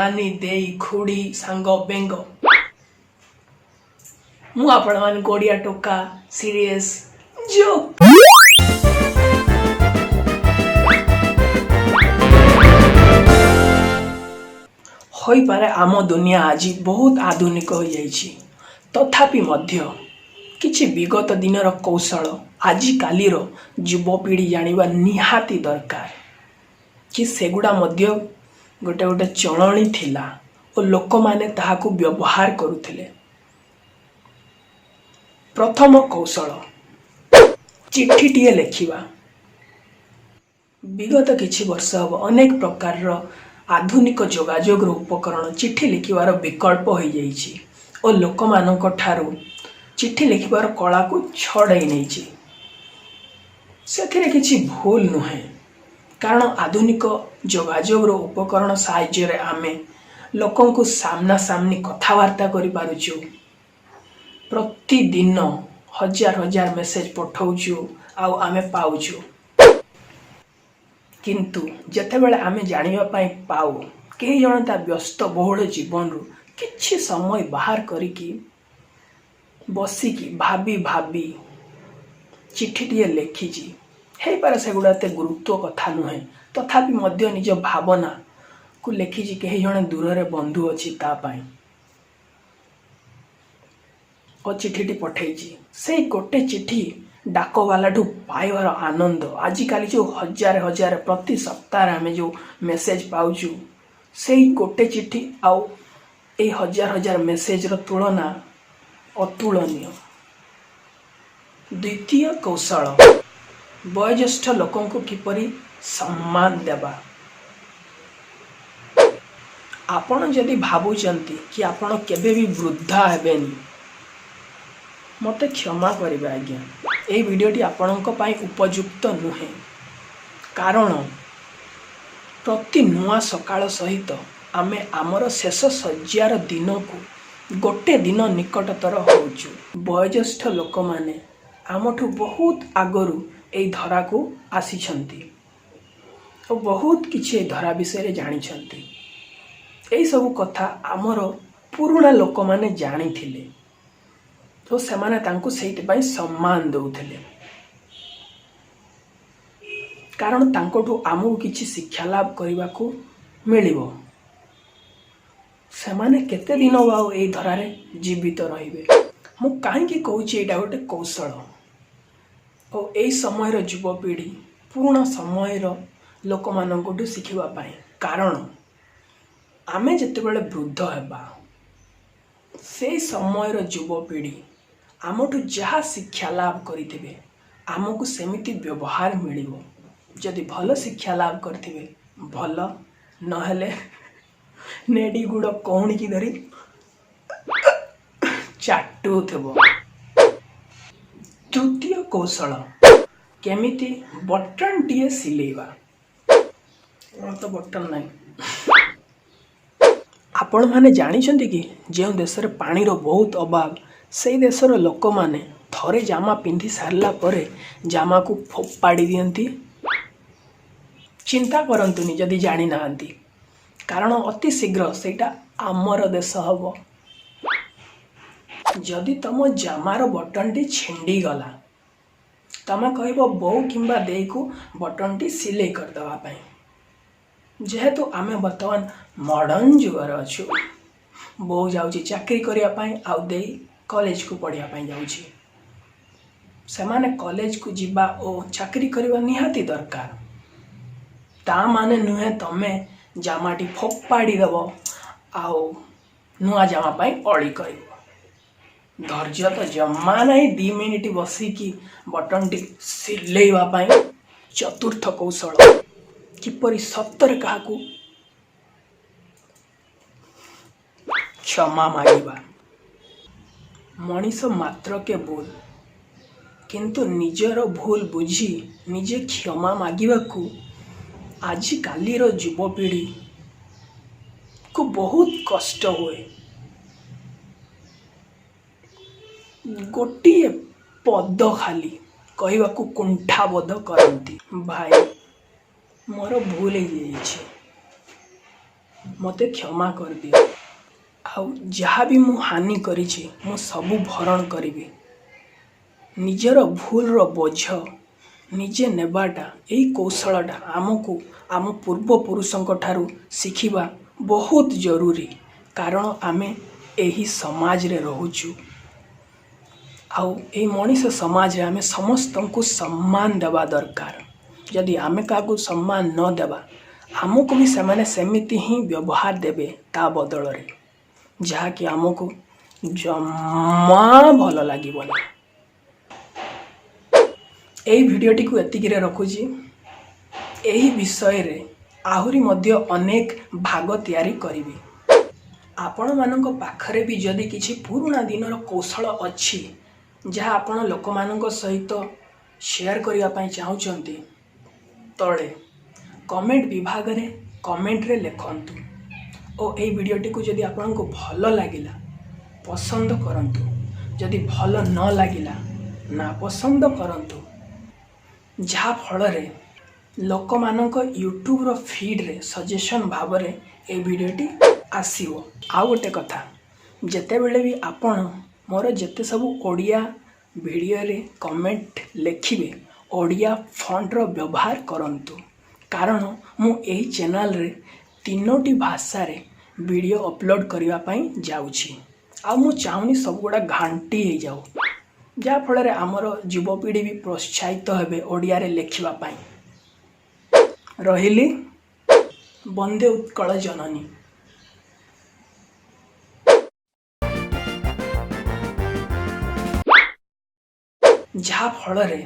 नानी देई खुड़ी सांग बेंग मु आपण मान कोडिया टोका सीरियस जोक होई पारे आम दुनिया आज बहुत आधुनिक हो जाइछि तथापि मध्य किछि विगत दिनर कौशल आजि कालीर युवपीढ़ी जानिबा निहाती दरकार कि सेगुड़ा मध्य गोटे गोटे चलणी थिला और लोक माने ताहाकु व्यवहार करुथिले। प्रथम कौशल चिठीटीए लेखिबा। विगत किछि वर्ष हब अनेक प्रकार आधुनिक जोगाजोग उपकरण चिठी लिखिबार विकल्प हो जाइछि और लोक मानक ठारू चिठी लिखिबार कला को छड़ाई नहीं से किछि भूल नुहे कारण आधुनिक जोगाजोग उपकरण साहाय्य आमे लोकों को सामना सामनी कथबार्ता करि पारुछु। प्रतिदिन हजार हजार मेसेज पठाउछु आउ आमे पाउछु किंतु जेतेबेले आमे जानिबा पई पाउ केही जण ता व्यस्त बहुल जीवन रु किछि समय बाहर करिकी बसिकी भाबी भाबी चिठीटीए लेखिची हे पारे सेगुड़ा ते गुरुत्व कथा नुहे तथापि मध्य निज भावना को लेखिची केही जण दूर रे बंधु अछि ता पई ओ चिठीटी पठेइची से गोटे चिठी डाकवाला ठू पाइबार आनंद आजिकाली जो हजार हजार प्रति सप्ताह आमे जो मेसेज पाउछु से गोटे चिठी आउ ए हजार हजार मेसेज रो तुलना अतुलनीय। द्वितीय कौशल वयोज्येष्ठ लोकों को किपरि सम्मान देबा। आपण जदि भाबुचंती कि आपण केबे भी वृद्धा हेबेनी मते क्षमा करिबे आज्ञा ए वीडियोटी आपणक पई उपयुक्त नुहे कारण प्रति नुआ सकाळ सहित आमे आमर शेष सज्जार दिन को गोटे दिन निकटतर होउछु। वयोज्येष्ठ लोक माने आमठू बहुत आगरू ए धरा को आसीछंती और बहुत किछि ए धरा विषय रे जानि छंती। ए सब कथा आमर पुराना लोक माने जानि थिले तो से माने तांको सेति पई सम्मान दउथिले कारण तांकोठू आमु किछि शिक्षा लाभ करबा को मिलिबो। सेमाने केते दिन बाउ ए धरारे जीवित रहिबे मु काहेकि कहूछि एटा गोटे कौशल और ए समय युवपीढ़ी पुराना समय लोक मानकोठू शिखिबा पाए कारण आमे जेतेबेले वृद्ध हेबा से समय युवपीढ़ी आमठू जहाँ शिक्षा लाभ करिथिबे आमको सेमिति व्यवहार मिलिबो। जदि भल शिक्षा लाभ करथिबे भल नहेले नेडी गुड़ कौन की धरी चाटू थबो। तृतीय कौशल केमिति बटन टीए सिलेबा तो बटन नहीं आपण माने जानी छंती कि जे देश रे पानी रो बहुत अभाव से देशर लोक माने थरे जामा पिंधि सारला परे जामा को फोपाड़ी दियंती। चिंता करंतुनी जदि जानी नांती कारण अति शीघ्र सेटा आमर देश हबो। जदि तम जामार बटन टी छिंडी गला तमे कहबो बो किंबा देई को बटन टी सिले कर दवा पई जेहेतु आमे वर्तमान मॉडर्न जुगर अछु बो जाउची चाकरी करिया पई आउ देई कॉलेज को पढ़िया पई जाउची से माने कॉलेज को जिबा ओ चाकरी करबा निहाती दरकार ता माने नुहे तमे जामाटी फोपाड़ी दबो आउ नुआ जामा पाई अड़ी कर धैर्य तो जमा नहीं 2 मिनिट बसिकी बटन टी सिलेइबा पाई। चतुर्थ कौशल किपरि सत्तर काहाकू क्षमा मागिबा। मनीष मात्र के भूल किंतु निजर भूल बुझी निजे क्षमा मागिबा को आजि कालीर युवपीढ़ी को बहुत कष्ट हुए। गोटे पद खाली कहवा को कुंठाबोध करती भाई मोर भूल हो ମୋତେ କ୍ଷମା କରିଦିଅ। ଆଉ ଯାହା ବି ମୁଁ ହାନି କରିଛି ମୁଁ ସବୁ ଭରଣ କରିବି। ନିଜର ଭୁଲର ବୋଝ ନିଜେ ନେବାଟା, ଏଇ କୌଶଳଟା ଆମକୁ ଆମ ପୂର୍ବପୁରୁଷଙ୍କ ଠାରୁ ଶିଖିବା ବହୁତ ଜରୁରୀ। କାରଣ ଆମେ ଏହି ସମାଜରେ ରହୁଛୁ। ଆଉ ଏଇ ମଣିଷ ସମାଜରେ ଆମେ ସମସ୍ତଙ୍କୁ ସମ୍ମାନ ଦେବା ଦରକାର। ଯଦି ଆମେ କାହାକୁ ସମ୍ମାନ ନ ଦେବା, ଆମକୁ ବି ସେମାନେ ସେମିତି ହିଁ ବ୍ୟବହାର ଦେବେ ତା ବଦଳରେ, ଯାହାକି ଆମକୁ ଜମା ଭଲ ଲାଗିବନି। ଏହି ଭିଡ଼ିଓଟିକୁ ଏତିକିରେ ରଖୁଛି। ଏହି ବିଷୟରେ ଆହୁରି ମଧ୍ୟ ଅନେକ ଭାଗ ତିଆରି କରିବି। ଆପଣମାନଙ୍କ ପାଖରେ ବି ଯଦି କିଛି ପୁରୁଣା ଦିନର କୌଶଳ ଅଛି, ଯାହା ଆପଣ ଲୋକମାନଙ୍କ ସହିତ ସେୟାର କରିବା ପାଇଁ ଚାହୁଁଛନ୍ତି, ତଳେ କମେଣ୍ଟ ବିଭାଗରେ କମେଣ୍ଟରେ ଲେଖନ୍ତୁ। ଓ ଏହି ଭିଡ଼ିଓଟିକୁ ଯଦି ଆପଣଙ୍କୁ ଭଲ ଲାଗିଲା ପସନ୍ଦ କରନ୍ତୁ। ଯଦି ଭଲ ନ ଲାଗିଲା ନା ପସନ୍ଦ କରନ୍ତୁ। ଯାହା ଫଳରେ ଲୋକମାନଙ୍କ ୟୁଟ୍ୟୁବର ଫିଡ଼ରେ ସଜେସନ୍ ଭାବରେ ଏ ଭିଡ଼ିଓଟି ଆସିବ। ଆଉ ଗୋଟେ କଥା, ଯେତେବେଳେ ବି ଆପଣ ମୋର ଯେତେ ସବୁ ଓଡ଼ିଆ ଭିଡ଼ିଓରେ କମେଣ୍ଟ ଲେଖିବେ, ଓଡ଼ିଆ ଫଣ୍ଟର ବ୍ୟବହାର କରନ୍ତୁ। କାରଣ ମୁଁ ଏହି ଚ୍ୟାନେଲରେ 3ଟି ଭାଷାରେ ଭିଡ଼ିଓ ଅପଲୋଡ଼ କରିବା ପାଇଁ ଯାଉଛି। ଆଉ ମୁଁ ଚାହୁଁନି ସବୁଗୁଡ଼ା ଘାଣ୍ଟି ହେଇଯାଉ, ଯାହାଫଳରେ ଆମର ଯୁବପିଢ଼ି ବି ପ୍ରୋତ୍ସାହିତ ହେବେ ଓଡ଼ିଆରେ ଲେଖିବା ପାଇଁ। ରହିଲି। ବନ୍ଦେ ଉତ୍କଳ ଜନନୀ। ଯାହା ଫଳରେ